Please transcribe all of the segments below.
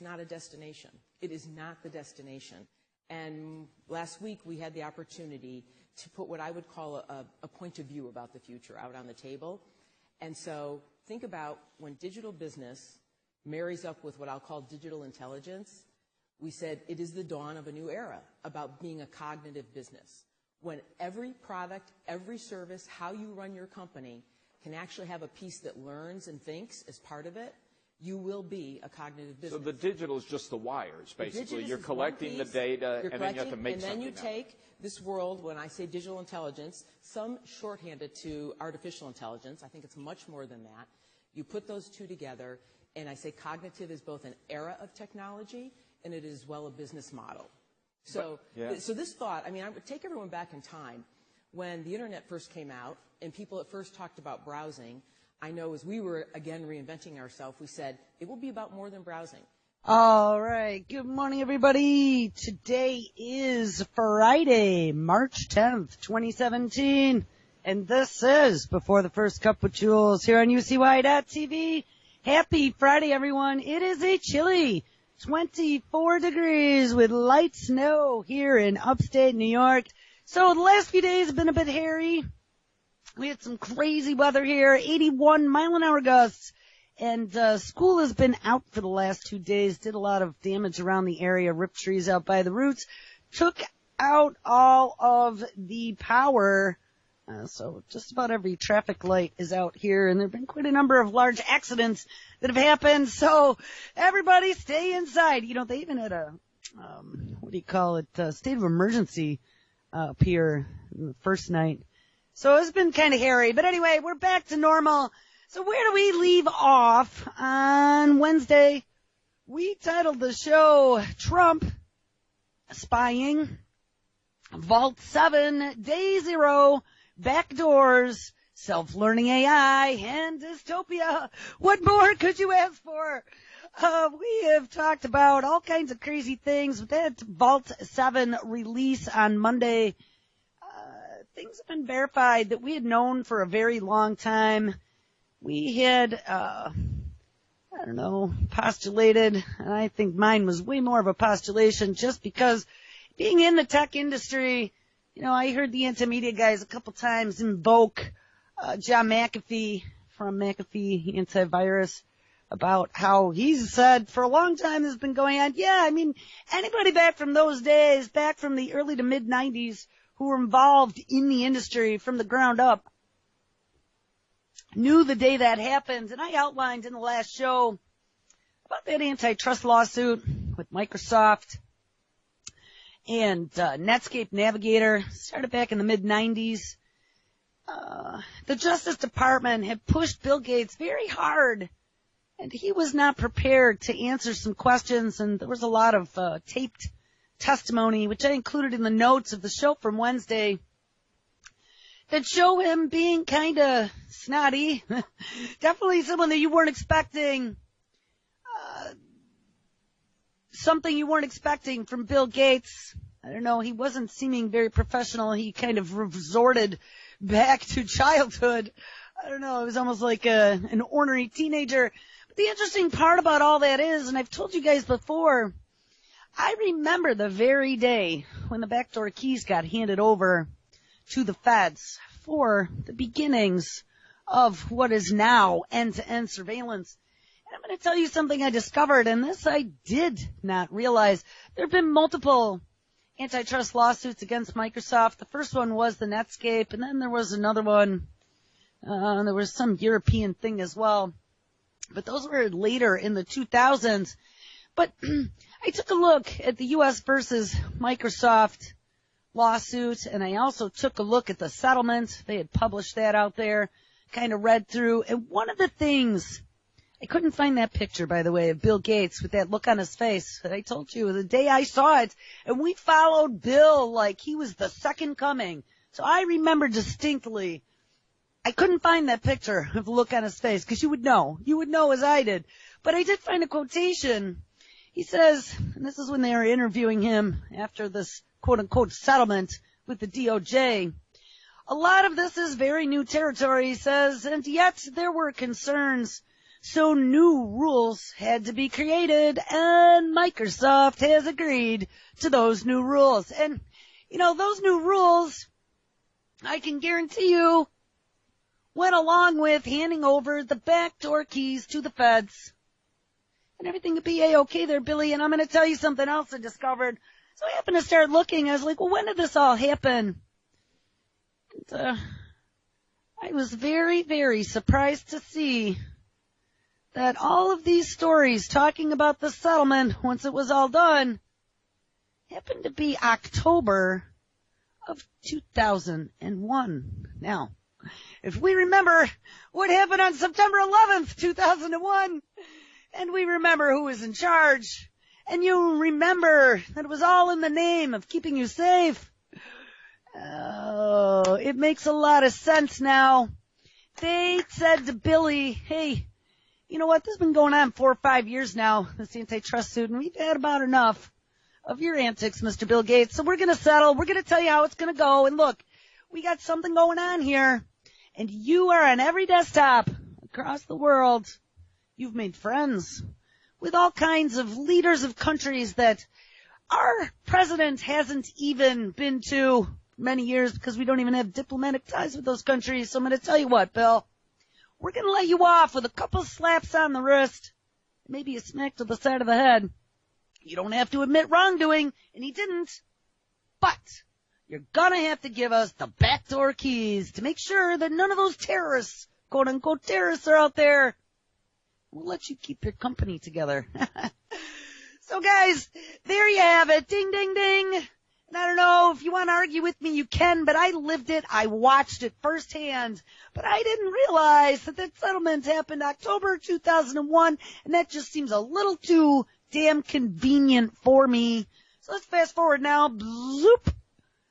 not a destination. It is not the destination. And last week we had the opportunity to put what I would call a point of view about the future out on the table. And so think about when digital business marries up with what I'll call digital intelligence. We said it is the dawn of a new era about being a cognitive business. When every product, every service, how you run your company can actually have a piece that learns and thinks as part of it, you will be a cognitive business. So the digital is just the wires, basically. You're collecting the data, and then you have to make something. And then you take this world, when I say digital intelligence, some shorthanded to artificial intelligence. I think it's much more than that. You put those two together, and I say cognitive is both an era of technology, and it is as well a business model. So, so this thought, I mean, I would take everyone back in time. When the Internet first came out, and people at first talked about browsing, I know as we were, again, reinventing ourselves, we said, it will be about more than browsing. All right. Good morning, everybody. Today is Friday, March 10th, 2017. And this is Before the First Cup with Jules here on UCY.TV. Happy Friday, everyone. It is a chilly 24 degrees with light snow here in upstate New York. So the last few days have been a bit hairy. We had some crazy weather here, 81 mile-an-hour gusts, and school has been out for the last 2 days, did a lot of damage around the area, ripped trees out by the roots, took out all of the power, so just about every traffic light is out here, and there have been quite a number of large accidents that have happened, so everybody stay inside. You know, they even had a, state of emergency up here the first night. So it's been kind of hairy. But anyway, we're back to normal. So where do we leave off? On Wednesday, we titled the show Trump Spying, Vault 7, Day 0, Backdoors, Self-Learning AI, and Dystopia. What more could you ask for? We have talked about all kinds of crazy things. With that Vault 7 release on Monday, things have been verified that we had known for a very long time. We had, postulated, and I think mine was way more of a postulation just because being in the tech industry, you know, I heard the anti-media guys a couple times invoke John McAfee from McAfee Antivirus about how he's said for a long time this has been going on. Yeah, I mean, anybody back from those days, back from the early to mid-90s, who were involved in the industry from the ground up, knew the day that happened. And I outlined in the last show about that antitrust lawsuit with Microsoft and Netscape Navigator. Started back in the mid-90s. The Justice Department had pushed Bill Gates very hard, and he was not prepared to answer some questions, and there was a lot of taped testimony, which I included in the notes of the show from Wednesday, that show him being kind of snotty. Definitely someone that you weren't expecting, something you weren't expecting from Bill Gates. I don't know, he wasn't seeming very professional. He kind of resorted back to childhood. I don't know, it was almost like an ornery teenager. But the interesting part about all that is, and I've told you guys before, I remember the very day when the backdoor keys got handed over to the feds for the beginnings of what is now end-to-end surveillance. And I'm going to tell you something I discovered, and this I did not realize. There have been multiple antitrust lawsuits against Microsoft. The first one was the Netscape, and then there was another one. There was some European thing as well. But those were later in the 2000s. But I took a look at the U.S. versus Microsoft lawsuit, and I also took a look at the settlement. They had published that out there, kind of read through. And one of the things, I couldn't find that picture, by the way, of Bill Gates with that look on his face that I told you the day I saw it. And we followed Bill like he was the second coming. So I remember distinctly, I couldn't find that picture of the look on his face because you would know. You would know as I did. But I did find a quotation. He says, and this is when they were interviewing him after this quote-unquote settlement with the DOJ, a lot of this is very new territory, he says, and yet there were concerns So new rules had to be created, and Microsoft has agreed to those new rules. And, those new rules, I can guarantee you, went along with handing over the backdoor keys to the feds. And everything would be A-okay there, Billy. And I'm going to tell you something else I discovered. So I happened to start looking. I was like, well, when did this all happen? And, I was very, very surprised to see that all of these stories talking about the settlement, once it was all done, happened to be October of 2001. Now, if we remember what happened on September 11th, 2001, and we remember who was in charge, and you remember that it was all in the name of keeping you safe, oh, it makes a lot of sense now. They said to Billy, hey, you know what, this has been going on 4 or 5 years now, this antitrust suit, and we've had about enough of your antics, Mr. Bill Gates, so we're going to settle, we're going to tell you how it's going to go, and look, we got something going on here, and you are on every desktop across the world. You've made friends with all kinds of leaders of countries that our president hasn't even been to many years because we don't even have diplomatic ties with those countries. So I'm going to tell you what, Bill, we're going to let you off with a couple slaps on the wrist, maybe a smack to the side of the head. You don't have to admit wrongdoing, and he didn't, but you're going to have to give us the backdoor keys to make sure that none of those terrorists, quote-unquote terrorists, are out there. We'll let you keep your company together. So, guys, there you have it. Ding, ding, ding. And I don't know if you want to argue with me, you can, but I lived it. I watched it firsthand. But I didn't realize that that settlement happened October 2001, and that just seems a little too damn convenient for me. So let's fast forward now. Bloop.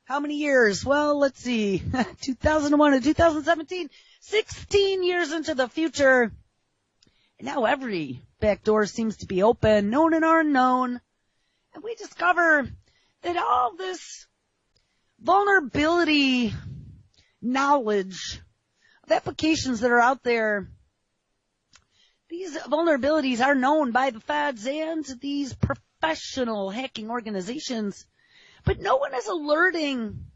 How many years? Well, let's see. 2001 to 2017. 16 years into the future. And now every back door seems to be open, known and unknown. And we discover that all this vulnerability knowledge of applications that are out there, these vulnerabilities are known by the feds and these professional hacking organizations, but no one is alerting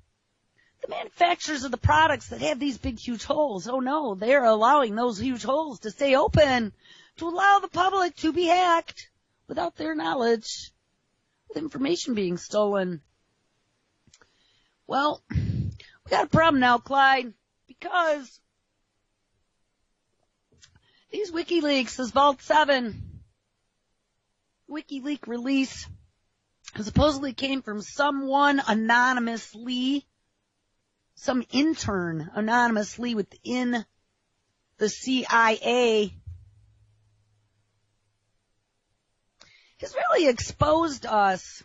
the manufacturers of the products that have these big, huge holes. Oh no, they're allowing those huge holes to stay open to allow the public to be hacked without their knowledge, with information being stolen. Well, we got a problem now, Clyde, because these WikiLeaks, this Vault 7 WikiLeaks release, supposedly came from someone anonymously, some intern anonymously within the CIA, has really exposed us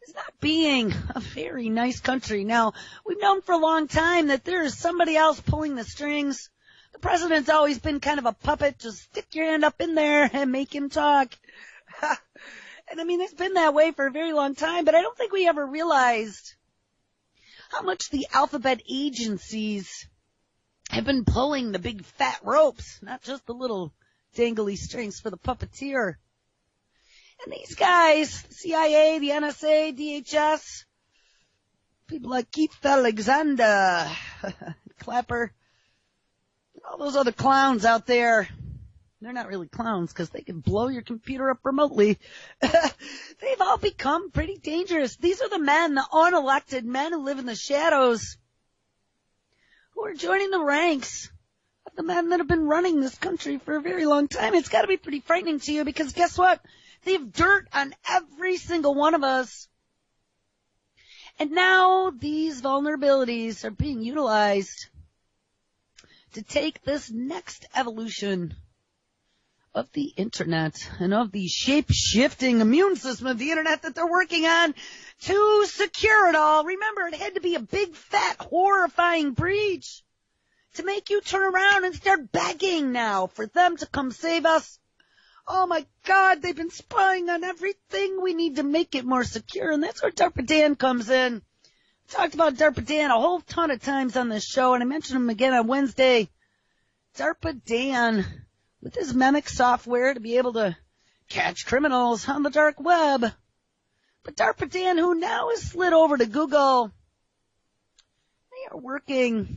as not being a very nice country. Now, we've known for a long time that there is somebody else pulling the strings. The president's always been kind of a puppet. Just stick your hand up in there and make him talk. And I mean, it's been that way for a very long time, but I don't think we ever realized how much the alphabet agencies have been pulling the big fat ropes, not just the little dangly strings for the puppeteer. And these guys, the CIA, the NSA, DHS, people like Keith Alexander, Clapper, all those other clowns out there, they're not really clowns because they can blow your computer up remotely. They've all become pretty dangerous. These are the men, the unelected men who live in the shadows, who are joining the ranks of the men that have been running this country for a very long time. It's got to be pretty frightening to you because guess what? They have dirt on every single one of us. And now these vulnerabilities are being utilized to take this next evolution of the internet and of the shape-shifting immune system of the internet that they're working on to secure it all. Remember, it had to be a big, fat, horrifying breach to make you turn around and start begging now for them to come save us. Oh my God, they've been spying on everything. We need to make it more secure, and that's where DARPA Dan comes in. I talked about DARPA Dan a whole ton of times on this show, and I mentioned him again on Wednesday. DARPA Dan with his mimic software to be able to catch criminals on the dark web. But DARPA Dan, who now has slid over to Google, they are working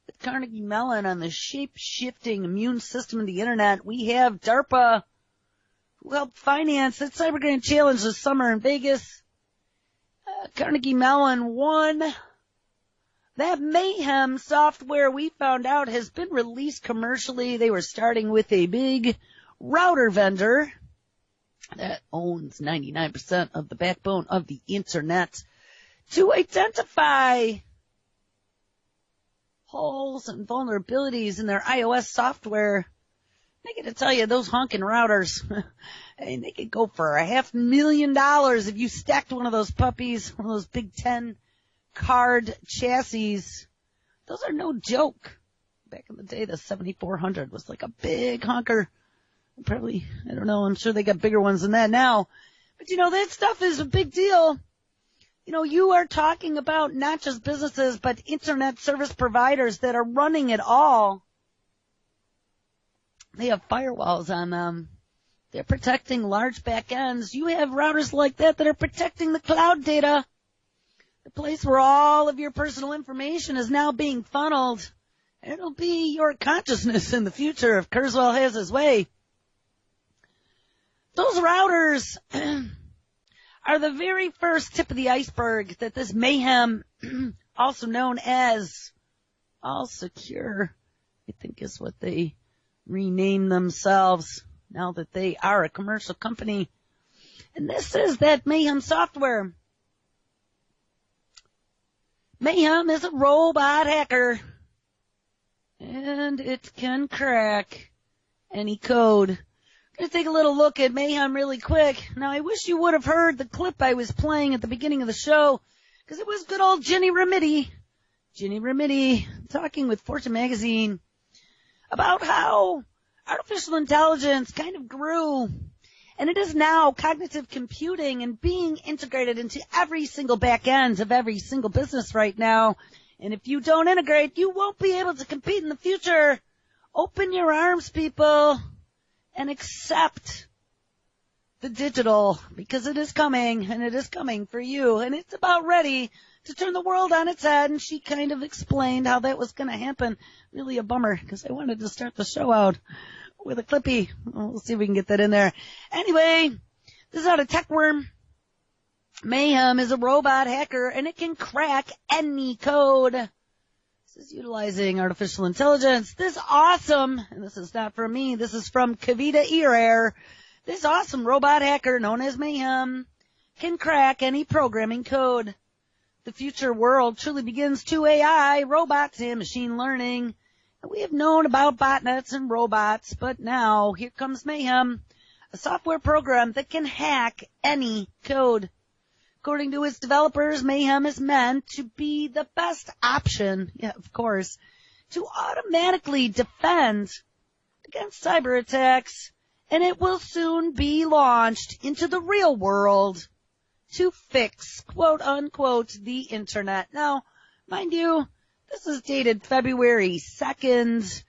with Carnegie Mellon on the shape-shifting immune system of the Internet. We have DARPA, who helped finance that Cyber Grand Challenge this summer in Vegas. Carnegie Mellon won. That Mayhem software, we found out, has been released commercially. They were starting with a big router vendor that owns 99% of the backbone of the Internet to identify holes and vulnerabilities in their iOS software. I got to tell you, those honking routers, they could go for $500,000 if you stacked one of those puppies, one of those Big Ten card chassis. Those are no joke. Back in the day, the 7400 was like a big honker. Probably, I don't know, I'm sure they got bigger ones than that now. But that stuff is a big deal. You are talking about not just businesses, but internet service providers that are running it all. They have firewalls on them. They're protecting large back ends. You have routers like that are protecting the cloud data. The place where all of your personal information is now being funneled. It'll be your consciousness in the future if Kurzweil has his way. Those routers are the very first tip of the iceberg that this Mayhem, also known as All Secure, I think is what they rename themselves now that they are a commercial company. And this is that Mayhem software. Mayhem is a robot hacker, and it can crack any code. Going to take a little look at Mayhem really quick. Now, I wish you would have heard the clip I was playing at the beginning of the show, because it was good old Ginny Remedy talking with Fortune magazine about how artificial intelligence kind of grew, and it is now cognitive computing and being integrated into every single back end of every single business right now. And if you don't integrate, you won't be able to compete in the future. Open your arms, people, and accept the digital, because it is coming, and it is coming for you, and it's about ready to turn the world on its head. And she kind of explained how that was going to happen. Really a bummer, because I wanted to start the show out with a clippy. We'll see if we can get that in there. Anyway, this is out of TechWorm. Mayhem is a robot hacker, and it can crack any code. This is utilizing artificial intelligence. This awesome, and this is not from me, this is from Kavita Earair. This awesome robot hacker known as Mayhem can crack any programming code. The future world truly begins to AI, robots, and machine learning. And we have known about botnets and robots, but now here comes Mayhem, a software program that can hack any code. According to its developers, Mayhem is meant to be the best option, of course, to automatically defend against cyber attacks, and it will soon be launched into the real world to fix, quote unquote, the Internet. Now, mind you, this is dated February 2nd,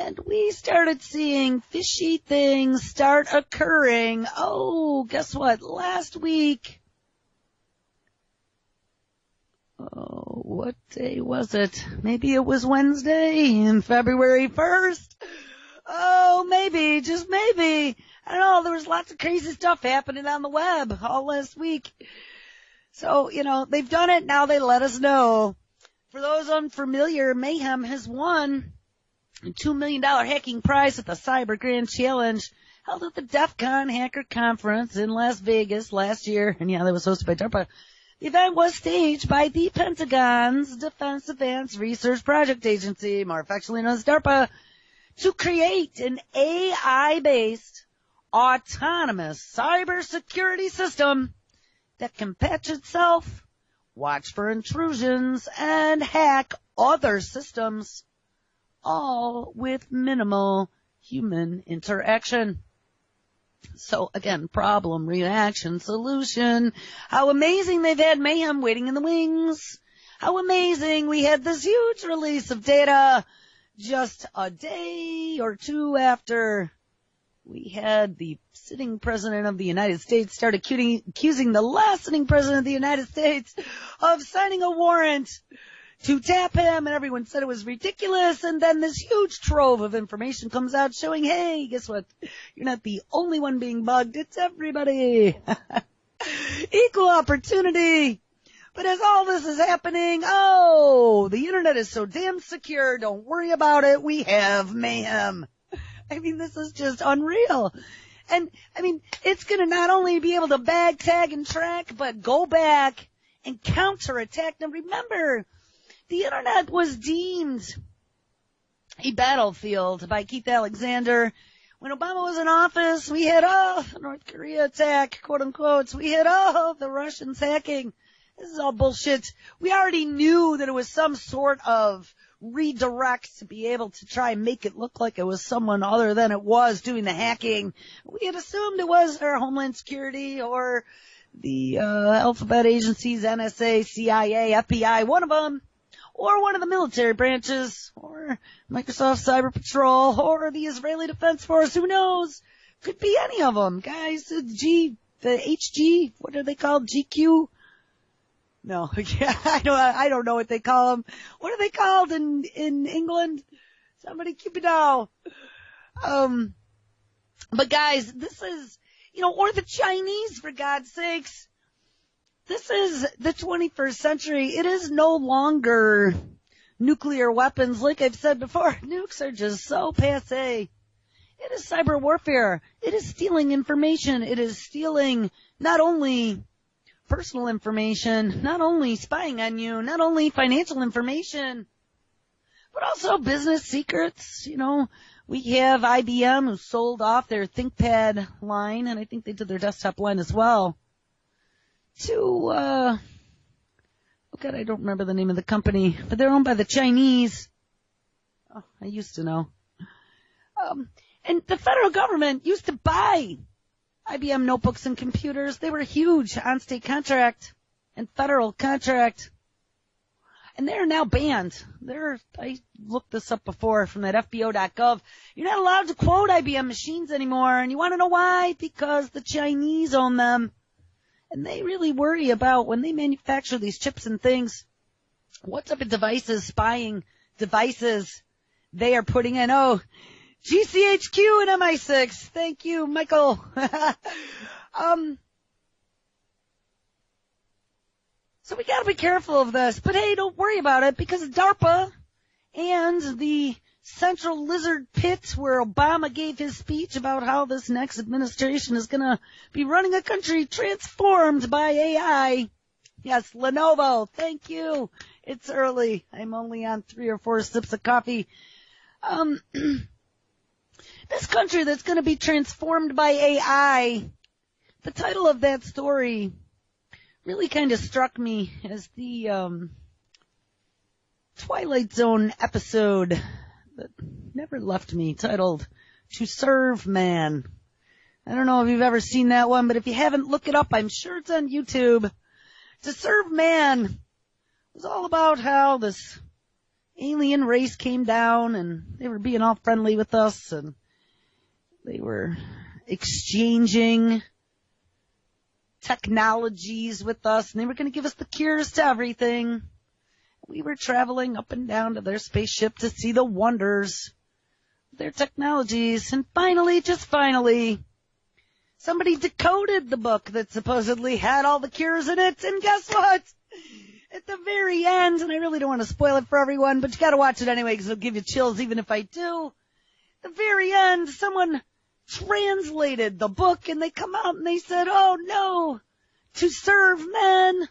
and we started seeing fishy things start occurring. Oh, guess what? Last week. Oh, what day was it? Maybe it was Wednesday in February 1st. Oh, maybe, just maybe. I don't know, there was lots of crazy stuff happening on the web all last week. So, they've done it, now they let us know. For those unfamiliar, Mayhem has won a $2 million hacking prize at the Cyber Grand Challenge held at the DEF CON Hacker Conference in Las Vegas last year. And yeah, that was hosted by DARPA. The event was staged by the Pentagon's Defense Advanced Research Project Agency, more affectionately known as DARPA, to create an AI-based autonomous cybersecurity system that can patch itself, watch for intrusions, and hack other systems, all with minimal human interaction. So again, problem, reaction, solution. How amazing they've had Mayhem waiting in the wings. How amazing we had this huge release of data just a day or two after we had the sitting president of the United States start accusing the last sitting president of the United States of signing a warrant to tap him, and everyone said it was ridiculous, and then this huge trove of information comes out showing, hey, guess what? You're not the only one being bugged, it's everybody. Equal opportunity. But as all this is happening, the internet is so damn secure, don't worry about it, we have mayhem. I mean, this is just unreal. And, I mean, it's going to not only be able to bag, tag, and track, but go back and counterattack. Now, remember, the internet was deemed a battlefield by Keith Alexander. When Obama was in office, we had, the North Korea attack, quote unquote. We had, the Russians hacking. This is all bullshit. We already knew that it was some sort of redirect to be able to try and make it look like it was someone other than it was doing the hacking. We had assumed it was our Homeland Security or the alphabet agencies, NSA, CIA, FBI, one of them, or one of the military branches, or Microsoft Cyber Patrol, or the Israeli Defense Force, who knows? Could be any of them, guys. The HG, what are they called? GQ? No, I don't know what they call them. What are they called in England? Somebody keep it down. But guys, this is, or the Chinese, for God's sakes. This is the 21st century. It is no longer nuclear weapons. Like I've said before, nukes are just so passé. It is cyber warfare. It is stealing information. It is stealing not only personal information, not only spying on you, not only financial information, but also business secrets. We have IBM who sold off their ThinkPad line, and I think they did their desktop line as well, to, I don't remember the name of the company, but they're owned by the Chinese. Oh, I used to know. And the federal government used to buy IBM notebooks and computers. They were huge on-state contract and federal contract. And they're now banned. I looked this up before from that FBO.gov. You're not allowed to quote IBM machines anymore. And you want to know why? Because the Chinese own them. And they really worry about when they manufacture these chips and things, what type of devices, spying devices they are putting in. Oh, GCHQ and MI6. Thank you, Michael. So we gotta be careful of this. But hey, don't worry about it, because DARPA and the Central Lizard Pit, where Obama gave his speech about how this next administration is gonna be running a country transformed by AI. Yes, Lenovo. Thank you. It's early. I'm only on 3 or 4 sips of coffee. This country that's going to be transformed by AI, the title of that story really kind of struck me as the Twilight Zone episode that never left me, titled To Serve Man. I don't know if you've ever seen that one, but if you haven't, look it up. I'm sure it's on YouTube. To Serve Man was all about how this alien race came down and they were being all friendly with us, and they were exchanging technologies with us, and they were going to give us the cures to everything. We were traveling up and down to their spaceship to see the wonders of their technologies. And finally, just finally, somebody decoded the book that supposedly had all the cures in it. And guess what? At the very end, and I really don't want to spoil it for everyone, but you got to watch it anyway because it'll give you chills even if I do. At the very end, someone translated the book, and they come out and they said, oh no, To Serve Men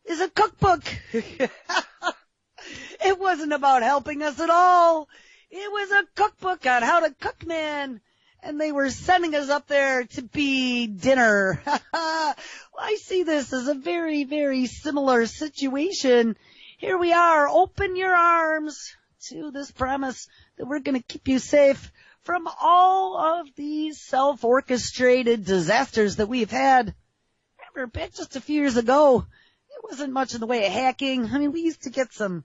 is a cookbook. It wasn't about helping us at all. It was a cookbook on how to cook, man. And they were sending us up there to be dinner. Well, I see this as a very, very similar situation. Here we are. Open your arms to this promise that we're going to keep you safe from all of these self-orchestrated disasters that we've had. Remember, back just a few years ago, it wasn't much in the way of hacking. I mean, we used to get some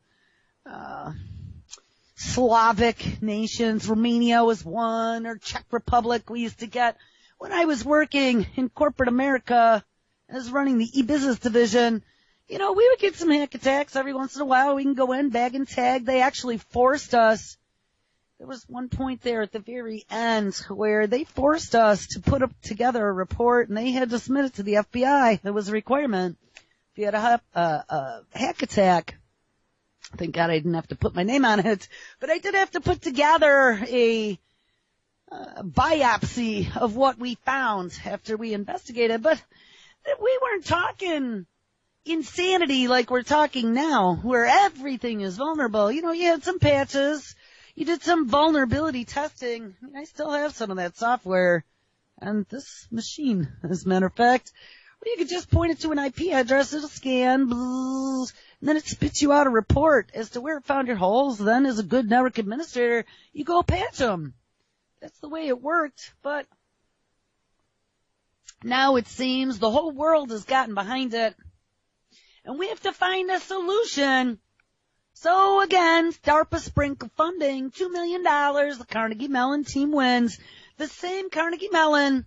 Slavic nations. Romania was one, or Czech Republic we used to get. When I was working in corporate America, I was running the e-business division, we would get some hack attacks every once in a while. We can go in, bag and tag. They actually forced us. There was one point there at the very end where they forced us to put up together a report, and they had to submit it to the FBI. That was a requirement. If you had a hack attack, thank God I didn't have to put my name on it, but I did have to put together a biopsy of what we found after we investigated. But we weren't talking insanity like we're talking now, where everything is vulnerable. You had some patches. You did some vulnerability testing. I still have some of that software on this machine, as a matter of fact. Or you could just point it to an IP address, it'll scan, and then it spits you out a report as to where it found your holes. Then, as a good network administrator, you go patch them. That's the way it worked, but now it seems the whole world has gotten behind it, and we have to find a solution. So again, DARPA sprinkle funding, $2 million, the Carnegie Mellon team wins. The same Carnegie Mellon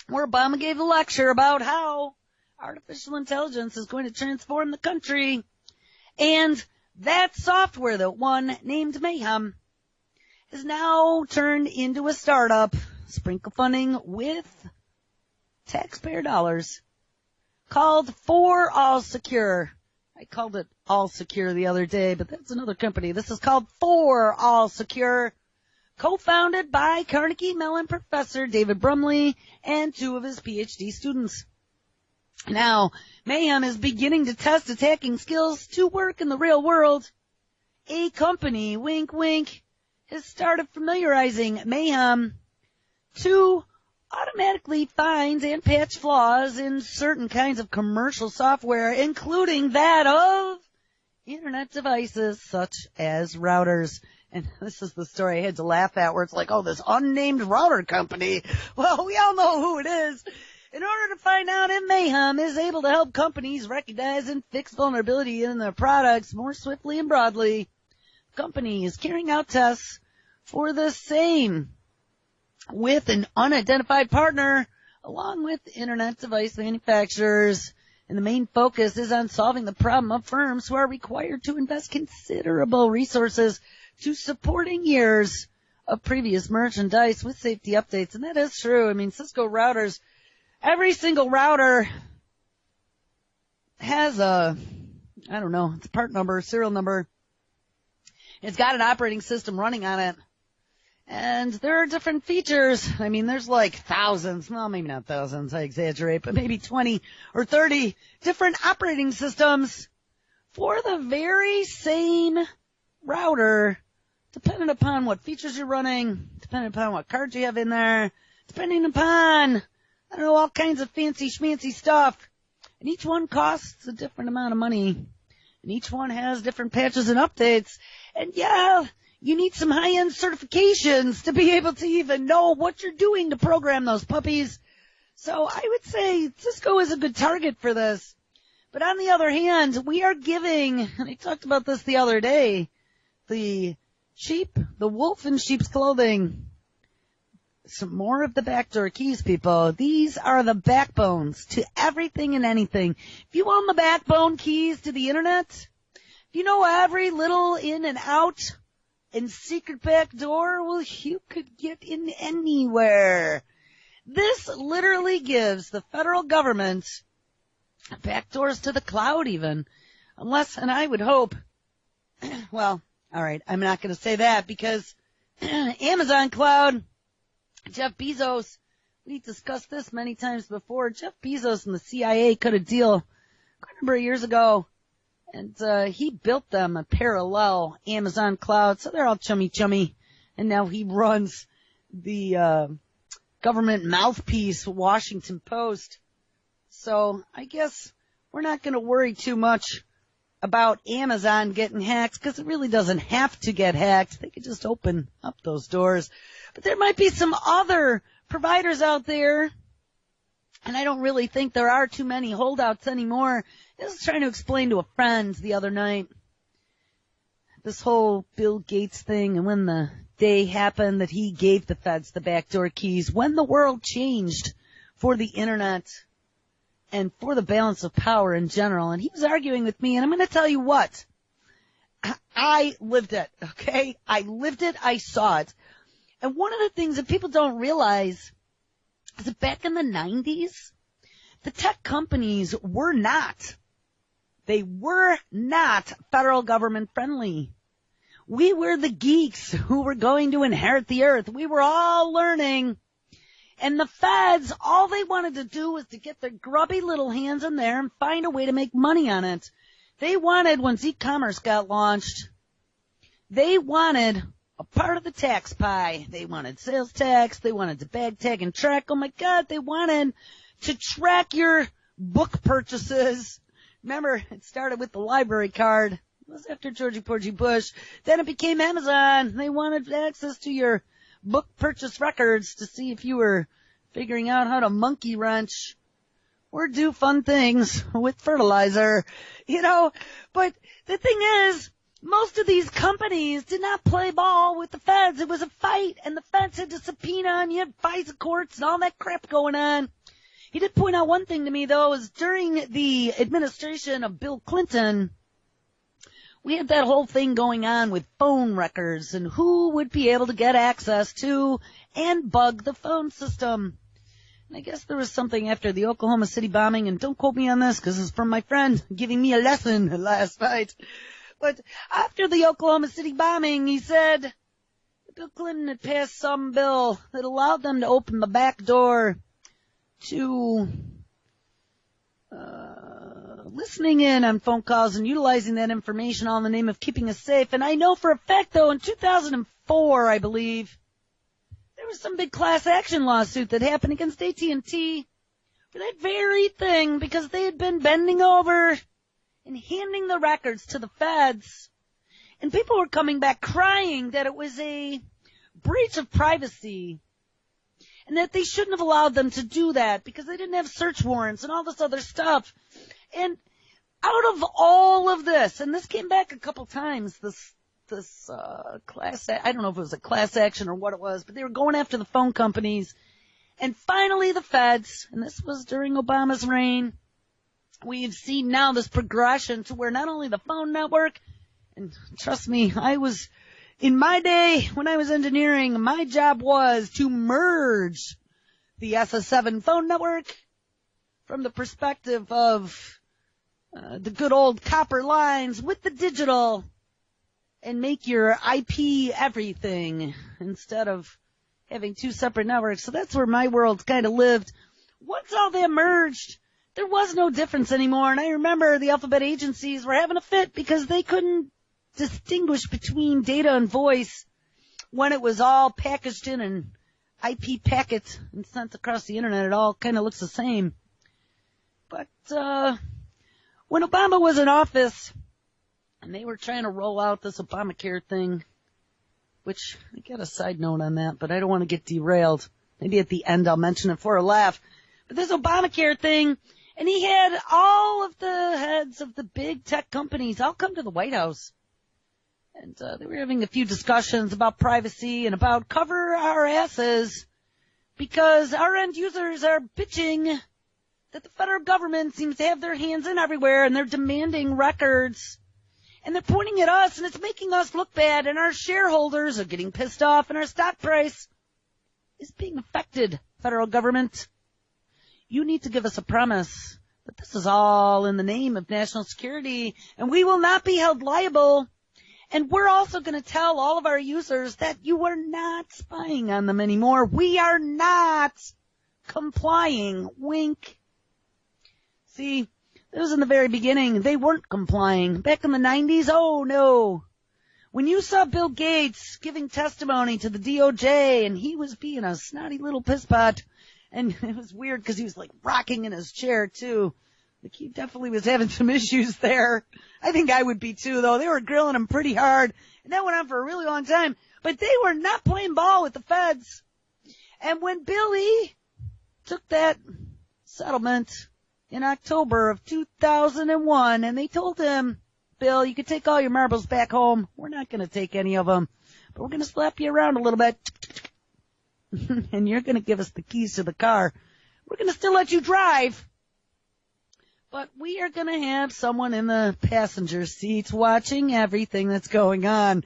where Obama gave a lecture about how artificial intelligence is going to transform the country. And that software that won, named Mayhem, is now turned into a startup, sprinkle funding with taxpayer dollars, called For All Secure. I called it All Secure the other day, but that's another company. This is called For All Secure, co-founded by Carnegie Mellon professor David Brumley and 2 of his PhD students. Now, Mayhem is beginning to test its hacking skills to work in the real world. A company, wink wink, has started familiarizing Mayhem to automatically finds and patch flaws in certain kinds of commercial software, including that of internet devices such as routers. And this is the story I had to laugh at, where it's like, oh, this unnamed router company. Well, we all know who it is. In order to find out if Mayhem is able to help companies recognize and fix vulnerability in their products more swiftly and broadly, the company is carrying out tests for the same with an unidentified partner, along with internet device manufacturers. And the main focus is on solving the problem of firms who are required to invest considerable resources to supporting years of previous merchandise with safety updates. And that is true. I mean, Cisco routers, every single router has it's a part number, serial number. It's got an operating system running on it. And there are different features. I mean, there's like thousands, well, maybe not thousands, I exaggerate, but maybe 20 or 30 different operating systems for the very same router, depending upon what features you're running, depending upon what cards you have in there, depending upon, all kinds of fancy schmancy stuff. And each one costs a different amount of money. And each one has different patches and updates. And yeah, you need some high-end certifications to be able to even know what you're doing to program those puppies. So I would say Cisco is a good target for this. But on the other hand, we are giving, and I talked about this the other day, the wolf in sheep's clothing, some more of the backdoor keys, people. These are the backbones to everything and anything. If you own the backbone keys to the internet, if you know every little in and out and secret back door, well, you could get in anywhere. This literally gives the federal government backdoors to the cloud even. Unless, and I would hope, well, all right, I'm not going to say that because Amazon Cloud, Jeff Bezos, we discussed this many times before. Jeff Bezos and the CIA cut a deal quite a number of years ago, and he built them a parallel Amazon Cloud, so they're all chummy, and now he runs the government mouthpiece, Washington Post. So I guess we're not going to worry too much about Amazon getting hacked, because it really doesn't have to get hacked. They could just open up those doors. But there might be some other providers out there, and I don't really think there are too many holdouts anymore. I was trying to explain to a friend the other night this whole Bill Gates thing, and when the day happened that he gave the feds the backdoor keys, when the world changed for the internet and for the balance of power in general. And he was arguing with me, and I'm going to tell you what. I lived it, okay? I lived it. I saw it. And one of the things that people don't realize is that back in the 90s, the tech companies were not federal government friendly. We were the geeks who were going to inherit the earth. We were all learning. And the feds, all they wanted to do was to get their grubby little hands in there and find a way to make money on it. They wanted, once e-commerce got launched, they wanted a part of the tax pie. They wanted sales tax. They wanted to bag, tag, and track. Oh, my God, they wanted to track your book purchases. Remember, it started with the library card. It was after Georgie Porgy Bush. Then it became Amazon. They wanted access to your book purchase records to see if you were figuring out how to monkey wrench or do fun things with fertilizer, But the thing is, most of these companies did not play ball with the feds. It was a fight, and the feds had to subpoena, and you had FISA courts and all that crap going on. He did point out one thing to me, though, is during the administration of Bill Clinton, we had that whole thing going on with phone records and who would be able to get access to and bug the phone system. And I guess there was something after the Oklahoma City bombing, and don't quote me on this because it's from my friend giving me a lesson last night. But after the Oklahoma City bombing, he said Bill Clinton had passed some bill that allowed them to open the back door to listening in on phone calls and utilizing that information all in the name of keeping us safe. And I know for a fact, though, in 2004, I believe, there was some big class action lawsuit that happened against AT&T for that very thing because they had been bending over and handing the records to the feds. And people were coming back crying that it was a breach of privacy and that they shouldn't have allowed them to do that because they didn't have search warrants and all this other stuff. And out of all of this, and this came back a couple times, this class, I don't know if it was a class action or what it was, but they were going after the phone companies. And finally the feds, and this was during Obama's reign, we've seen now this progression to where not only the phone network, and trust me, in my day, when I was engineering, my job was to merge the SS7 phone network from the perspective of the good old copper lines with the digital and make your IP everything instead of having two separate networks. So that's where my world kind of lived. Once all that merged, there was no difference anymore. And I remember the alphabet agencies were having a fit because they couldn't distinguish between data and voice when it was all packaged in an IP packet and sent across the internet. It all kind of looks the same. But when Obama was in office and they were trying to roll out this Obamacare thing, which I got a side note on that, but I don't want to get derailed. Maybe at the end I'll mention it for a laugh. But this Obamacare thing, and he had all of the heads of the big tech companies all come to the White House. And they were having a few discussions about privacy and about cover our asses because our end users are bitching that the federal government seems to have their hands in everywhere and they're demanding records. And they're pointing at us and it's making us look bad and our shareholders are getting pissed off and our stock price is being affected, federal government. You need to give us a promise that this is all in the name of national security and we will not be held liable. And we're also going to tell all of our users that you are not spying on them anymore. We are not complying. Wink. See, it was in the very beginning. They weren't complying. Back in the 90s, oh no. When you saw Bill Gates giving testimony to the DOJ and he was being a snotty little pisspot, and it was weird because he was like rocking in his chair too. Like he definitely was having some issues there. I think I would be too, though. They were grilling him pretty hard, and that went on for a really long time. But they were not playing ball with the feds. And when Billy took that settlement in October of 2001, and they told him, Bill. You can take all your marbles back home. We're not going to take any of them, but we're going to slap you around a little bit. And you're going to give us the keys to the car. We're going to still let you drive. But we are going to have someone in the passenger seat watching everything that's going on.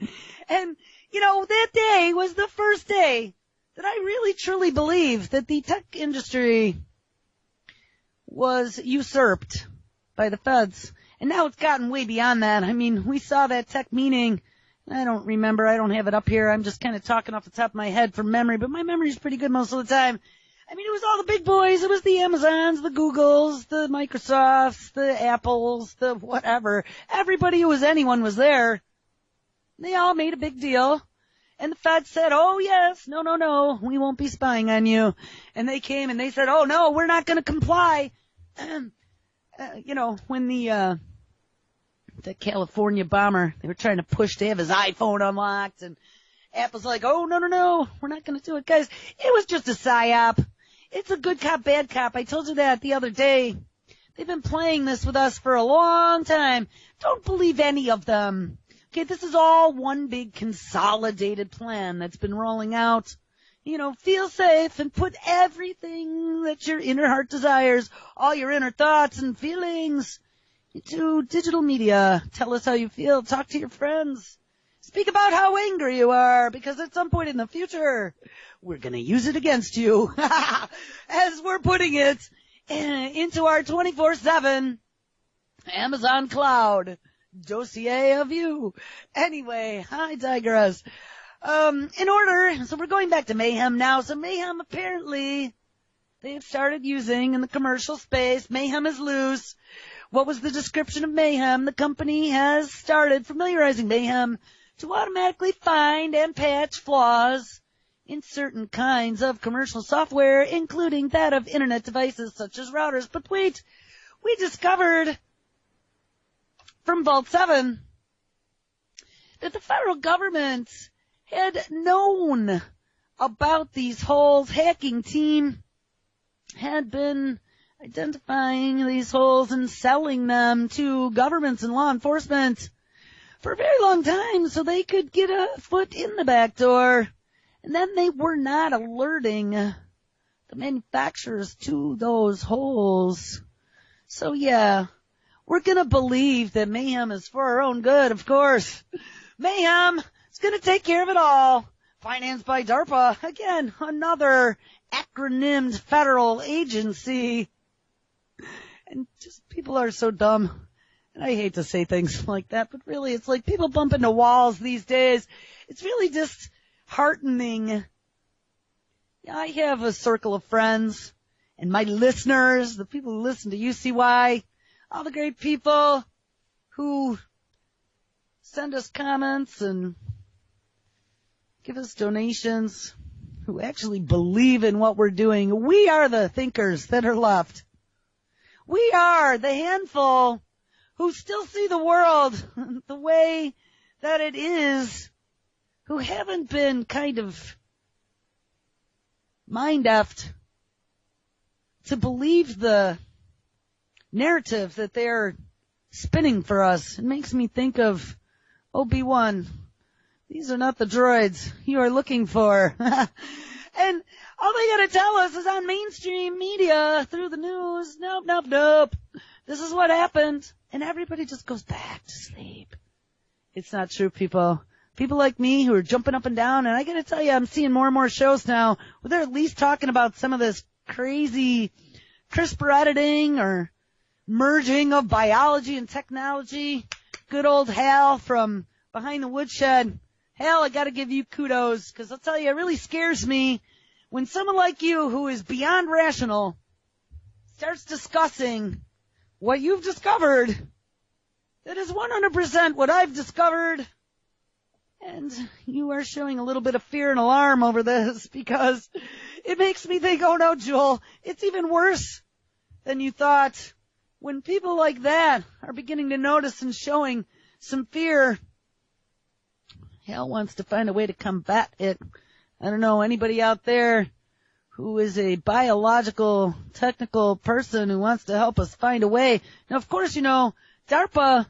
And, that day was the first day that I really truly believed that the tech industry was usurped by the feds. And now it's gotten way beyond that. I mean, we saw that tech meeting. I don't remember. I don't have it up here. I'm just kind of talking off the top of my head from memory, but my memory is pretty good most of the time. I mean, it was all the big boys. It was the Amazons, the Googles, the Microsofts, the Apples, the whatever. Everybody who was anyone was there. They all made a big deal. And the Fed said, oh, yes, no, we won't be spying on you. And they came and they said, oh, no, we're not going to comply. When the California bomber, they were trying to push to have his iPhone unlocked. And Apple's like, oh, no, we're not going to do it. Guys, it was just a psyop. It's a good cop, bad cop. I told you that the other day. They've been playing this with us for a long time. Don't believe any of them. Okay, this is all one big consolidated plan that's been rolling out. Feel safe and put everything that your inner heart desires, all your inner thoughts and feelings, into digital media. Tell us how you feel. Talk to your friends. Speak about how angry you are, because at some point in the future, we're going to use it against you as we're putting it into our 24/7 Amazon cloud dossier of you. Anyway, I digress. So we're going back to Mayhem now. So Mayhem, apparently, they've started using in the commercial space. Mayhem is loose. What was the description of Mayhem? The company has started familiarizing Mayhem to automatically find and patch flaws in certain kinds of commercial software, including that of internet devices such as routers. But wait, we discovered from Vault 7 that the federal government had known about these holes. Hacking team had been identifying these holes and selling them to governments and law enforcement for a very long time so they could get a foot in the back door. And then they were not alerting the manufacturers to those holes. So yeah, we're going to believe that Mayhem is for our own good, of course. Mayhem is going to take care of it all. Financed by DARPA. Again, another acronymed federal agency. And just people are so dumb. And I hate to say things like that, but really it's like people bump into walls these days. It's really just heartening. I have a circle of friends and my listeners, the people who listen to UCY, all the great people who send us comments and give us donations, who actually believe in what we're doing. We are the thinkers that are left. We are the handful who still see the world the way that it is, who haven't been kind of mind-effed to believe the narrative that they're spinning for us. It makes me think of Obi-Wan. These are not the droids you are looking for. And all they gotta tell us is on mainstream media, through the news, nope. This is what happened. And everybody just goes back to sleep. It's not true, people. People like me who are jumping up and down, and I gotta tell you, I'm seeing more and more shows now where they're at least talking about some of this crazy CRISPR editing or merging of biology and technology. Good old Hal from Behind the Woodshed. Hal, I gotta give you kudos, because I'll tell you, it really scares me when someone like you, who is beyond rational, starts discussing what you've discovered that is 100% what I've discovered. And you are showing a little bit of fear and alarm over this, because it makes me think, oh no, Jewel, it's even worse than you thought. When people like that are beginning to notice and showing some fear, Hal wants to find a way to combat it. I don't know, anybody out there who is a biological, technical person who wants to help us find a way. Now, of course, DARPA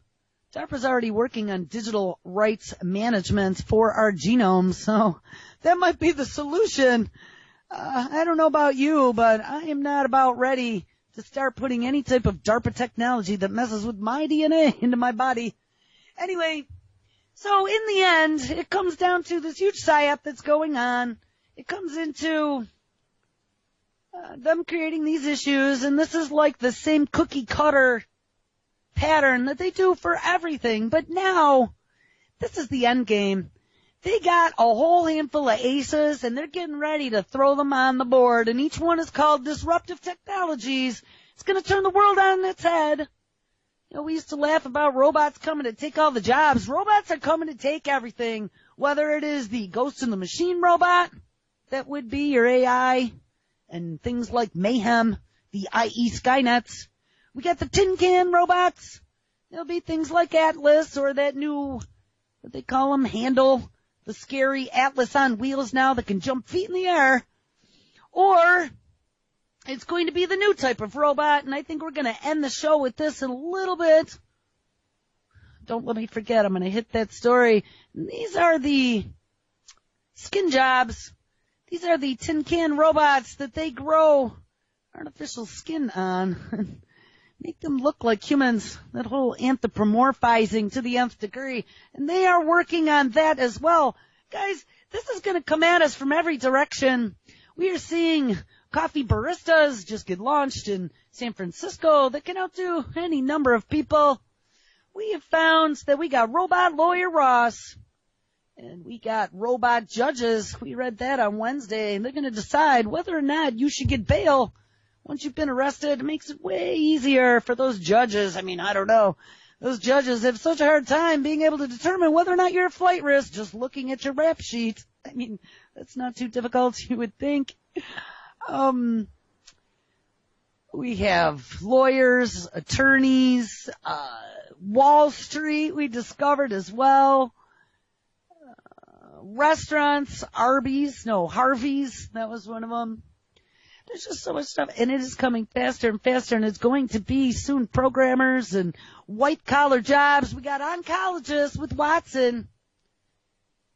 DARPA's already working on digital rights management for our genomes, so that might be the solution. I don't know about you, but I am not about ready to start putting any type of DARPA technology that messes with my DNA into my body. Anyway, so in the end, it comes down to this huge psyop that's going on. It comes into them creating these issues, and this is like the same cookie cutter pattern that they do for everything. But now, this is the end game. They got a whole handful of aces, and they're getting ready to throw them on the board, and each one is called disruptive technologies. It's going to turn the world on its head. You know, we used to laugh about robots coming to take all the jobs. Robots are coming to take everything, whether it is the Ghost in the Machine robot, that would be your AI, and things like Mayhem, the IE Skynets. We got the tin can robots. There'll be things like Atlas, or that new, what they call them, Handle, the scary Atlas on wheels now that can jump feet in the air. Or it's going to be the new type of robot, and I think we're going to end the show with this in a little bit. Don't let me forget, I'm going to hit that story. These are the skin jobs. These are the tin can robots that they grow artificial skin on. Make them look like humans, that whole anthropomorphizing to the nth degree. And they are working on that as well. Guys, this is going to come at us from every direction. We are seeing coffee baristas just get launched in San Francisco that can outdo any number of people. We have found that we got robot lawyer Ross, and we got robot judges. We read that on Wednesday, and they're going to decide whether or not you should get bail. Once you've been arrested, it makes it way easier for those judges. I mean, I don't know. Those judges have such a hard time being able to determine whether or not you're a flight risk just looking at your rap sheet. I mean, that's not too difficult, you would think. We have lawyers, attorneys, Wall Street we discovered as well. Restaurants, Harvey's, that was one of them. There's just so much stuff, and it is coming faster and faster, and it's going to be soon programmers and white-collar jobs. We got oncologists with Watson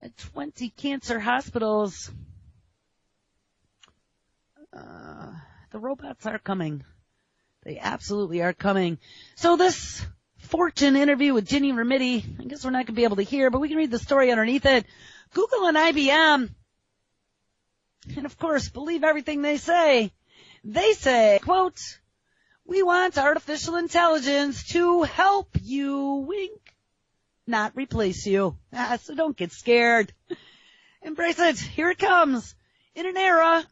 at 20 cancer hospitals. The robots are coming. They absolutely are coming. So this Fortune interview with Ginny Remedy, I guess we're not going to be able to hear, but we can read the story underneath it. Google and IBM, and of course, believe everything they say. They say, quote, "We want artificial intelligence to help you, wink, not replace you." So don't get scared. Embrace it. Here it comes. In an era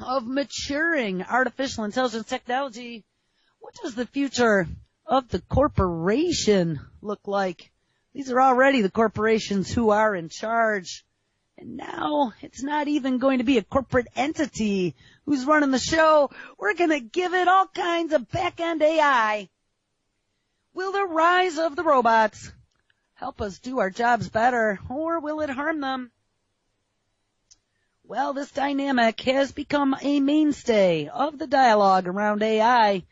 of maturing artificial intelligence technology, what does the future of the corporation look like? These are already the corporations who are in charge. And now it's not even going to be a corporate entity who's running the show. We're going to give it all kinds of back-end AI. Will the rise of the robots help us do our jobs better, or will it harm them? Well, this dynamic has become a mainstay of the dialogue around AI,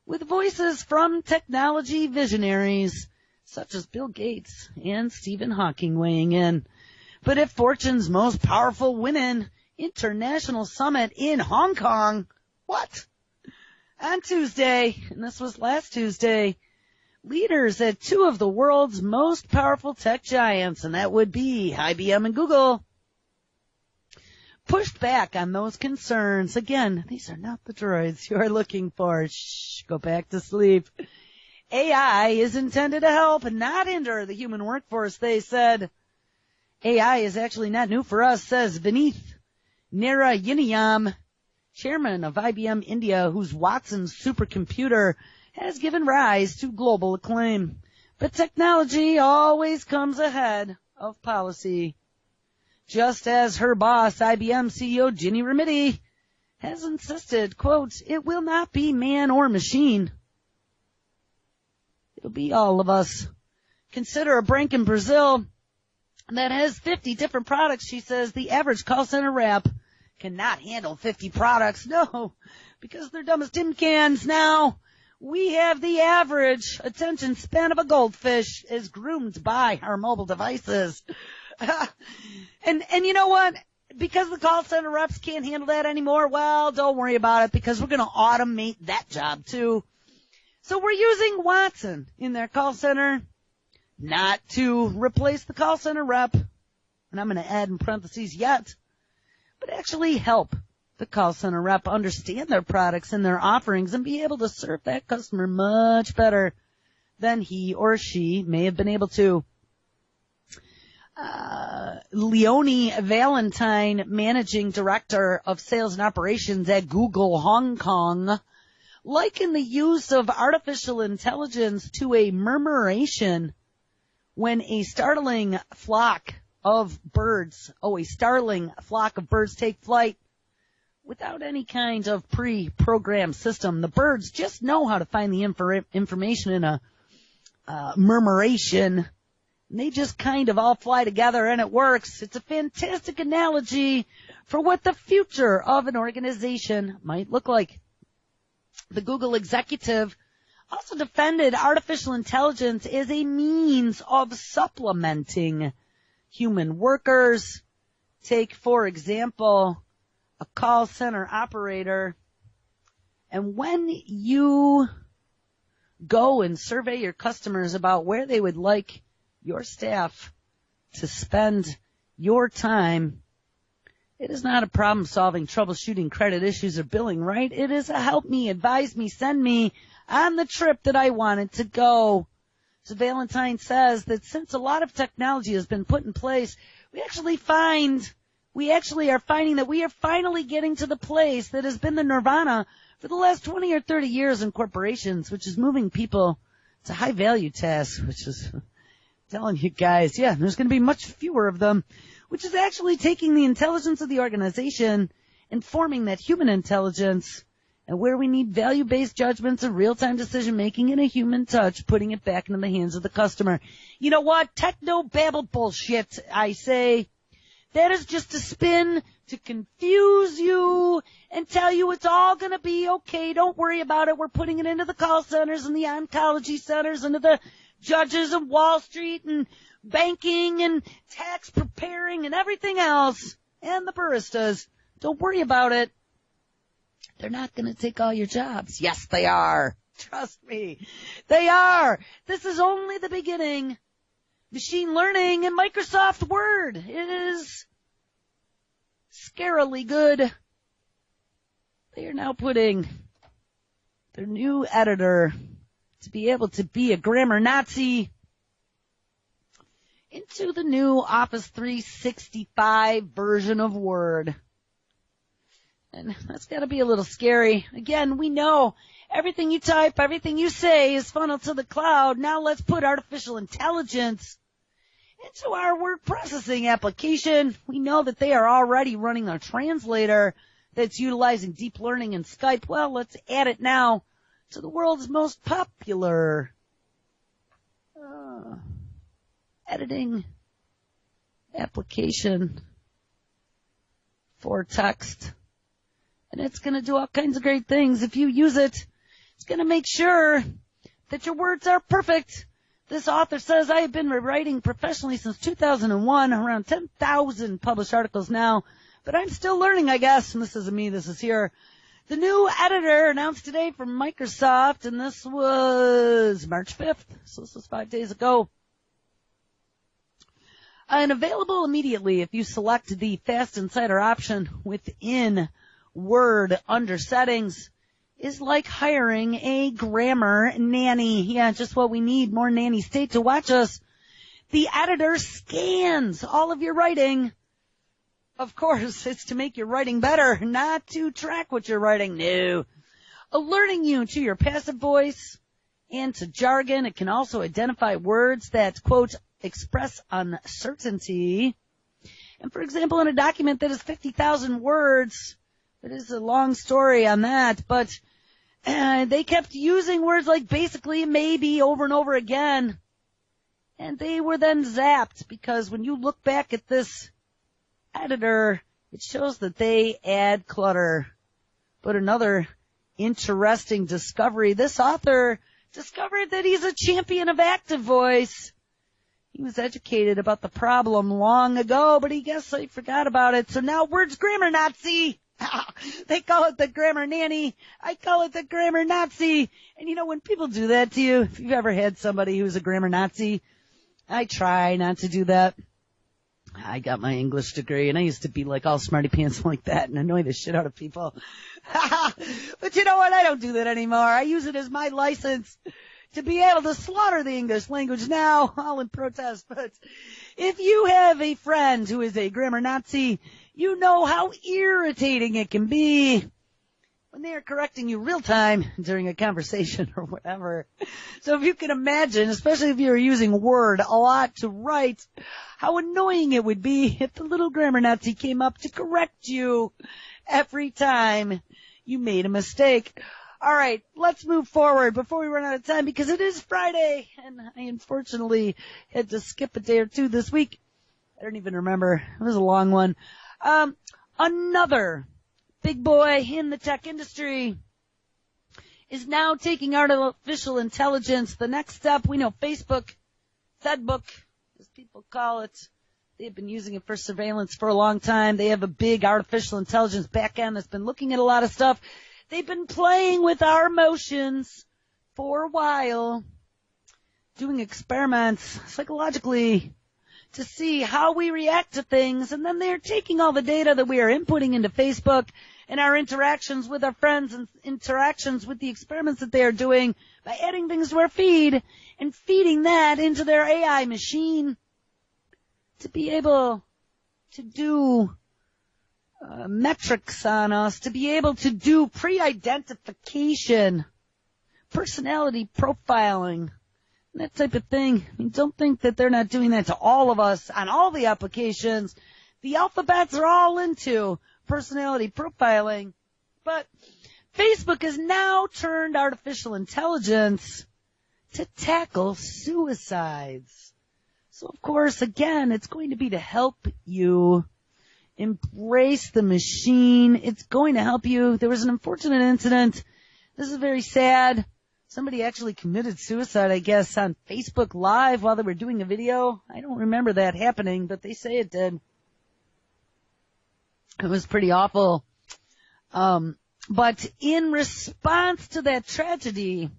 with voices from technology visionaries such as Bill Gates and Stephen Hawking weighing in. But at Fortune's Most Powerful Women International Summit in Hong Kong, what? On Tuesday, and this was last Tuesday, leaders at two of the world's most powerful tech giants, and that would be IBM and Google, pushed back on those concerns. Again, these are not the droids you are looking for. Shh, go back to sleep. AI is intended to help and not hinder the human workforce, they said. AI is actually not new for us, says Vineeth Narayanayam, chairman of IBM India, whose Watson supercomputer has given rise to global acclaim. But technology always comes ahead of policy. Just as her boss, IBM CEO Ginny Remedy, has insisted, quote, "It will not be man or machine. It'll be all of us." Consider a bank in Brazil that has 50 different products. She says the average call center rep cannot handle 50 products. No, because they're dumb as tin cans now. We have the average attention span of a goldfish is groomed by our mobile devices. And you know what? Because the call center reps can't handle that anymore, well, don't worry about it because we're going to automate that job too. So we're using Watson in their call center, not to replace the call center rep, and I'm going to add in parentheses yet, but actually help the call center rep understand their products and their offerings and be able to serve that customer much better than he or she may have been able to. Leonie Valentine, Managing Director of Sales and Operations at Google Hong Kong, liken the use of artificial intelligence to a murmuration when a starling flock of birds take flight without any kind of pre-programmed system. The birds just know how to find the information in a murmuration. And they just kind of all fly together and it works. It's a fantastic analogy for what the future of an organization might look like. The Google executive also defended artificial intelligence as a means of supplementing human workers. Take, for example, a call center operator. And when you go and survey your customers about where they would like your staff to spend your time, it is not a problem solving, troubleshooting, credit issues, or billing, right? It is a help me, advise me, send me on the trip that I wanted to go. So Valentine says that since a lot of technology has been put in place, we actually are finding that we are finally getting to the place that has been the nirvana for the last 20 or 30 years in corporations, which is moving people to high value tasks, which is telling you guys, yeah, there's going to be much fewer of them, which is actually taking the intelligence of the organization and forming that human intelligence, and where we need value-based judgments and real-time decision-making and a human touch, putting it back into the hands of the customer. You know what? Techno-babble bullshit, I say. That is just a spin to confuse you and tell you it's all going to be okay. Don't worry about it. We're putting it into the call centers and the oncology centers, into the judges of Wall Street and banking and tax preparing and everything else, and the baristas. Don't worry about it. They're not going to take all your jobs. Yes, they are. Trust me. They are. This is only the beginning. Machine learning and Microsoft Word is scarily good. They are now putting their new editor to be able to be a grammar Nazi into the new Office 365 version of Word. And that's got to be a little scary. Again, we know everything you type, everything you say is funneled to the cloud. Now let's put artificial intelligence into our word processing application. We know that they are already running a translator that's utilizing deep learning in Skype. Well, let's add it now to the world's most popular editing application for text. And it's going to do all kinds of great things. If you use it, it's going to make sure that your words are perfect. This author says, I have been writing professionally since 2001, around 10,000 published articles now, but I'm still learning, I guess. And this isn't me, this is here. The new editor announced today from Microsoft, and this was March 5th, so this was 5 days ago. And available immediately if you select the Fast Insider option within Word under Settings, is like hiring a grammar nanny. Yeah, just what we need, more nanny state to watch us. The editor scans all of your writing. Of course, it's to make your writing better, not to track what you're writing. No. Alerting you to your passive voice and to jargon. It can also identify words that, quote, express uncertainty. And for example, in a document that is 50,000 words, it is a long story on that, but they kept using words like basically, maybe, over and over again. And they were then zapped because when you look back at this editor, it shows that they add clutter. But another interesting discovery. This author discovered that he's a champion of active voice. He was educated about the problem long ago, but he forgot about it. So now words grammar Nazi. They call it the grammar nanny. I call it the grammar Nazi. And you know, when people do that to you, if you've ever had somebody who's a grammar Nazi, I try not to do that. I got my English degree, and I used to be like all smarty pants like that and annoy the shit out of people. But you know what? I don't do that anymore. I use it as my license to be able to slaughter the English language now, all in protest. But if you have a friend who is a grammar Nazi, you know how irritating it can be when they are correcting you real time during a conversation or whatever. So if you can imagine, especially if you're using Word a lot to write, how annoying it would be if the little grammar Nazi came up to correct you every time you made a mistake. All right, let's move forward before we run out of time, because it is Friday, and I unfortunately had to skip a day or two this week. I don't even remember. It was a long one. Another big boy in the tech industry is now taking artificial intelligence. The next step, we know Facebook, Fedbook, as people call it, they've been using it for surveillance for a long time. They have a big artificial intelligence backend that's been looking at a lot of stuff. They've been playing with our emotions for a while, doing experiments psychologically to see how we react to things, and then they're taking all the data that we are inputting into Facebook and our interactions with our friends and interactions with the experiments that they are doing by adding things to our feed and feeding that into their AI machine to be able to do metrics on us, to be able to do pre-identification, personality profiling, that type of thing. I mean, don't think that they're not doing that to all of us on all the applications. The alphabets are all into personality profiling. But Facebook has now turned artificial intelligence to tackle suicides. So, of course, again, it's going to be to help you embrace the machine. It's going to help you. There was an unfortunate incident. This is very sad. Somebody actually committed suicide, I guess, on Facebook Live while they were doing a video. I don't remember that happening, but they say it did. It was pretty awful. But in response to that tragedy,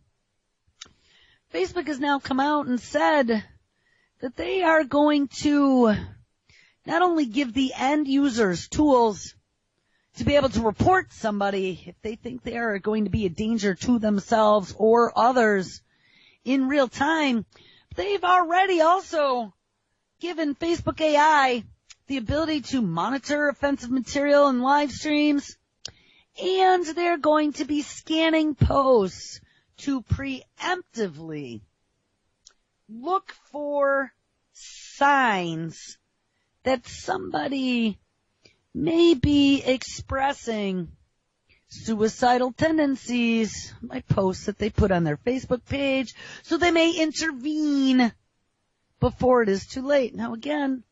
Facebook has now come out and said that they are going to not only give the end users tools to be able to report somebody if they think they are going to be a danger to themselves or others in real time, they've already also given Facebook AI the ability to monitor offensive material in live streams, and they're going to be scanning posts to preemptively look for signs that somebody may be expressing suicidal tendencies by posts that they put on their Facebook page, so they may intervene before it is too late. Now again,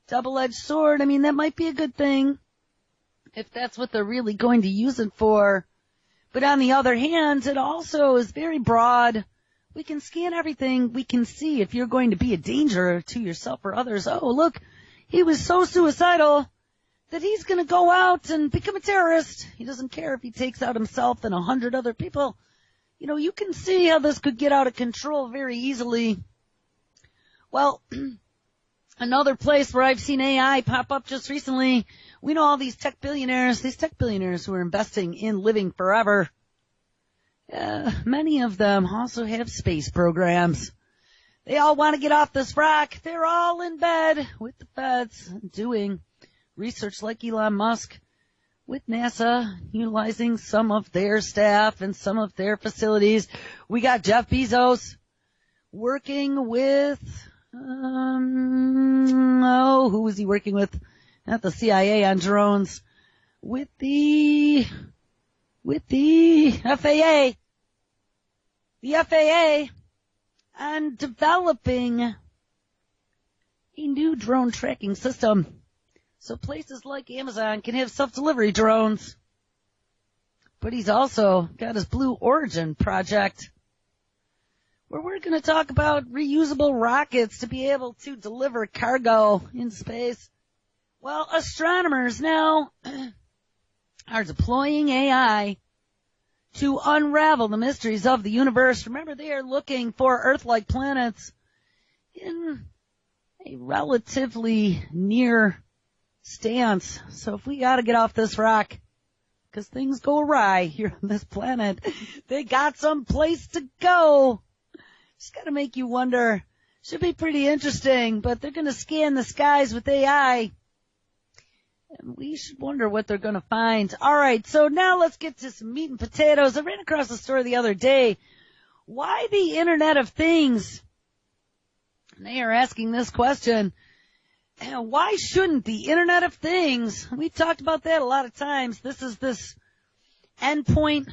double-edged sword. I mean, that might be a good thing if that's what they're really going to use it for. But on the other hand, it also is very broad. We can scan everything. We can see if you're going to be a danger to yourself or others. Oh, look, he was so suicidal that he's going to go out and become a terrorist. He doesn't care if he takes out himself and 100 other people. You know, you can see how this could get out of control very easily. Well, another place where I've seen AI pop up just recently, we know all these tech billionaires who are investing in living forever. Many of them also have space programs. They all want to get off this rock. They're all in bed with the feds doing research like Elon Musk with NASA, utilizing some of their staff and some of their facilities. We got Jeff Bezos working with, who was he working with? Not the CIA on drones. With the FAA. The FAA on developing a new drone tracking system. So places like Amazon can have self-delivery drones. but he's also got his Blue Origin project, where we're going to talk about reusable rockets to be able to deliver cargo in space. Well, astronomers now are deploying AI to unravel the mysteries of the universe. Remember, they are looking for Earth-like planets in a relatively near stance. So if we got to get off this rock, because things go awry here on this planet, they got some place to go. Just got to make you wonder. Should be pretty interesting, but they're going to scan the skies with AI. And we should wonder what they're going to find. All right, so now let's get to some meat and potatoes. I ran across a story the other day. Why the Internet of Things? And they are asking this question. Why shouldn't the Internet of Things? We've talked about that a lot of times. This is this endpoint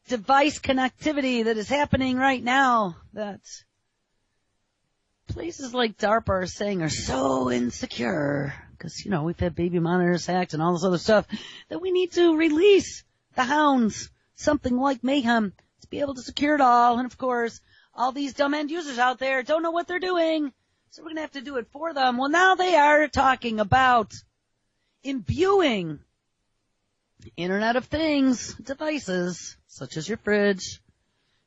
device connectivity that is happening right now that places like DARPA are saying are so insecure because, we've had baby monitors hacked and all this other stuff that we need to release the hounds, something like Mayhem, to be able to secure it all. And, of course, all these dumb end users out there don't know what they're doing, so we're going to have to do it for them. Well, now they are talking about imbuing Internet of Things devices, such as your fridge,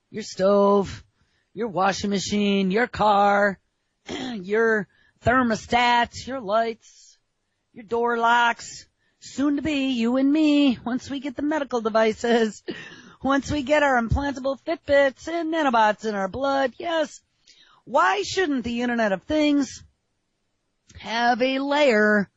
your stove, your washing machine, your car, your thermostat, your lights, your door locks, soon to be you and me, once we get the medical devices, once we get our implantable Fitbits and nanobots in our blood. Yes, why shouldn't the Internet of Things have a layer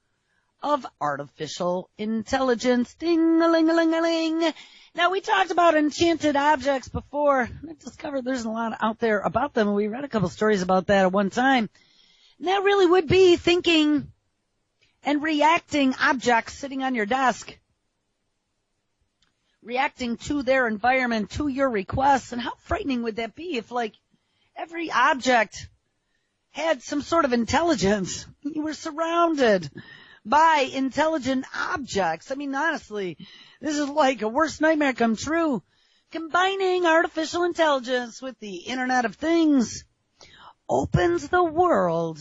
of artificial intelligence? Ding-a-ling-a-ling-a-ling. Now, we talked about enchanted objects before. I discovered there's a lot out there about them. We read a couple stories about that at one time. And that really would be thinking and reacting objects sitting on your desk, reacting to their environment, to your requests. And how frightening would that be if, every object had some sort of intelligence? You were surrounded by intelligent objects. I mean, honestly, this is like a worst nightmare come true. Combining artificial intelligence with the Internet of Things opens the world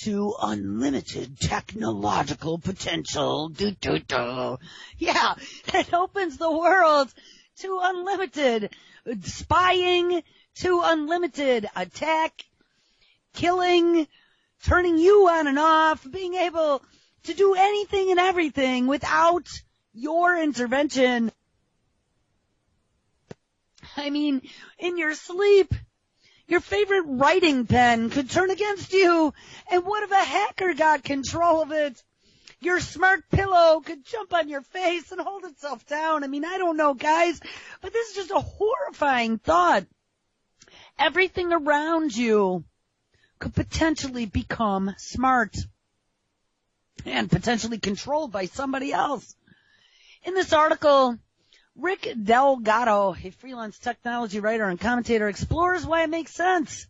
to unlimited technological potential. Yeah, it opens the world to unlimited spying, to unlimited attack, killing, turning you on and off, being able to do anything and everything without your intervention. I mean, in your sleep, your favorite writing pen could turn against you, and what if a hacker got control of it? Your smart pillow could jump on your face and hold itself down. I mean, I don't know, guys, but this is just a horrifying thought. Everything around you could potentially become smart and potentially controlled by somebody else. In this article, Rick Delgado, a freelance technology writer and commentator, explores why it makes sense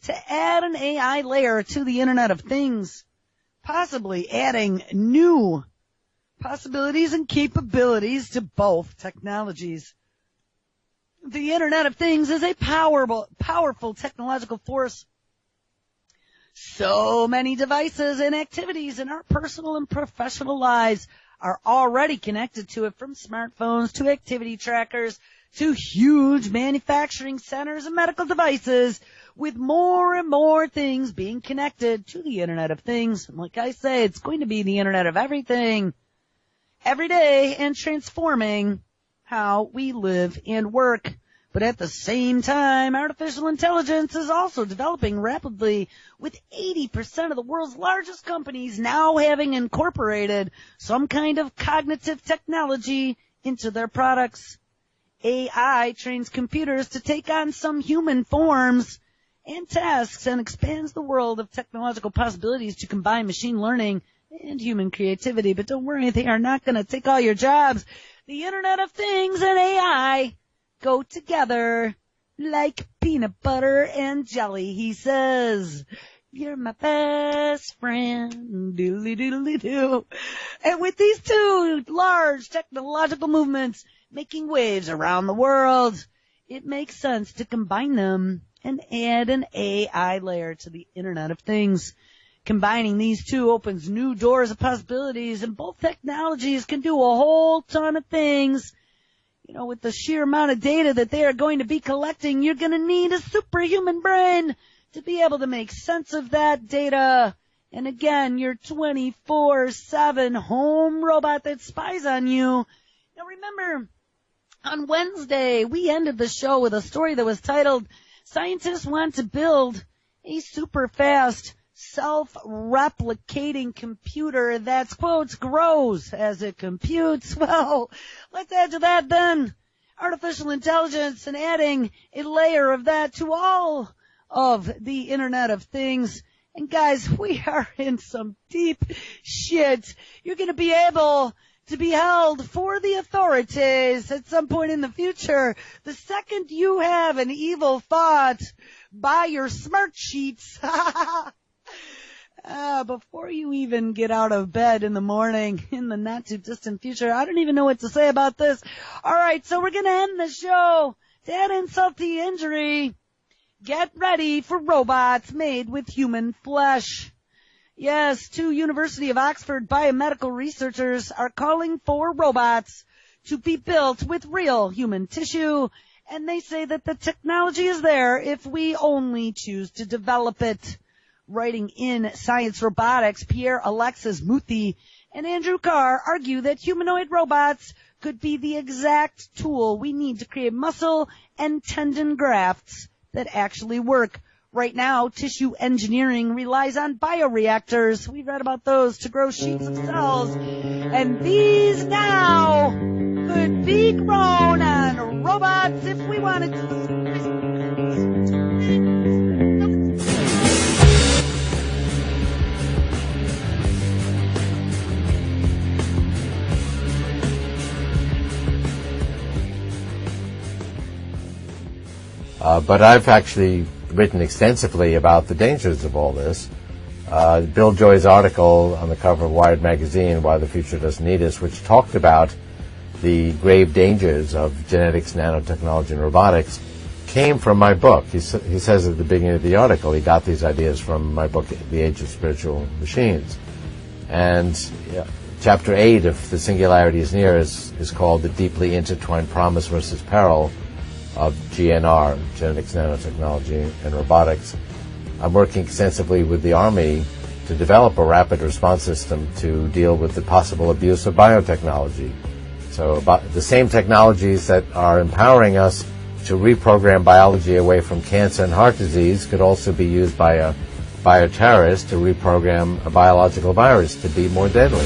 to add an AI layer to the Internet of Things, possibly adding new possibilities and capabilities to both technologies. The Internet of Things is a powerful technological force. So many devices and activities in our personal and professional lives are already connected to it, from smartphones to activity trackers to huge manufacturing centers and medical devices, with more and more things being connected to the Internet of Things. And like I say, it's going to be the Internet of everything every day and transforming how we live and work. But at the same time, artificial intelligence is also developing rapidly, with 80% of the world's largest companies now having incorporated some kind of cognitive technology into their products. AI trains computers to take on some human forms and tasks and expands the world of technological possibilities to combine machine learning and human creativity. But don't worry, they are not going to take all your jobs. The Internet of Things and AI go together like peanut butter and jelly, he says. You're my best friend, doodly doodly doo. And with these two large technological movements making waves around the world, it makes sense to combine them and add an AI layer to the Internet of Things. Combining these two opens new doors of possibilities, and both technologies can do a whole ton of things. You know, with the sheer amount of data that they are going to be collecting, you're going to need a superhuman brain to be able to make sense of that data. And again, your 24/7 home robot that spies on you. Now remember, on Wednesday, we ended the show with a story that was titled, "Scientists Want to Build a Super Fast Self-Replicating Computer That's, quotes, grows as it computes." Well, let's add to that then artificial intelligence and adding a layer of that to all of the Internet of Things. And guys, we are in some deep shit. You're going to be able to be held for the authorities at some point in the future. The second you have an evil thought, buy your smart sheets. Before you even get out of bed in the morning, in the not too distant future. I don't even know what to say about this. All right, so we're going to end the show. To add insult to injury, get ready for robots made with human flesh. Yes, 2 University of Oxford biomedical researchers are calling for robots to be built with real human tissue, and they say that the technology is there if we only choose to develop it. Writing in Science Robotics, Pierre Alexis Muthi and Andrew Carr argue that humanoid robots could be the exact tool we need to create muscle and tendon grafts that actually work. Right now, tissue engineering relies on bioreactors. We've read about those to grow sheets of cells. And these now could be grown on robots if we wanted to. But I've actually written extensively about the dangers of all this. Bill Joy's article on the cover of Wired magazine, Why the Future Doesn't Need Us, which talked about the grave dangers of genetics, nanotechnology, and robotics, came from my book. He says at the beginning of the article he got these ideas from my book, The Age of Spiritual Machines. And Chapter 8 of The Singularity is Near is called The Deeply Intertwined Promise versus Peril of GNR, Genetics, Nanotechnology, and Robotics. I'm working extensively with the Army to develop a rapid response system to deal with the possible abuse of biotechnology. So about the same technologies that are empowering us to reprogram biology away from cancer and heart disease could also be used by a bioterrorist to reprogram a biological virus to be more deadly.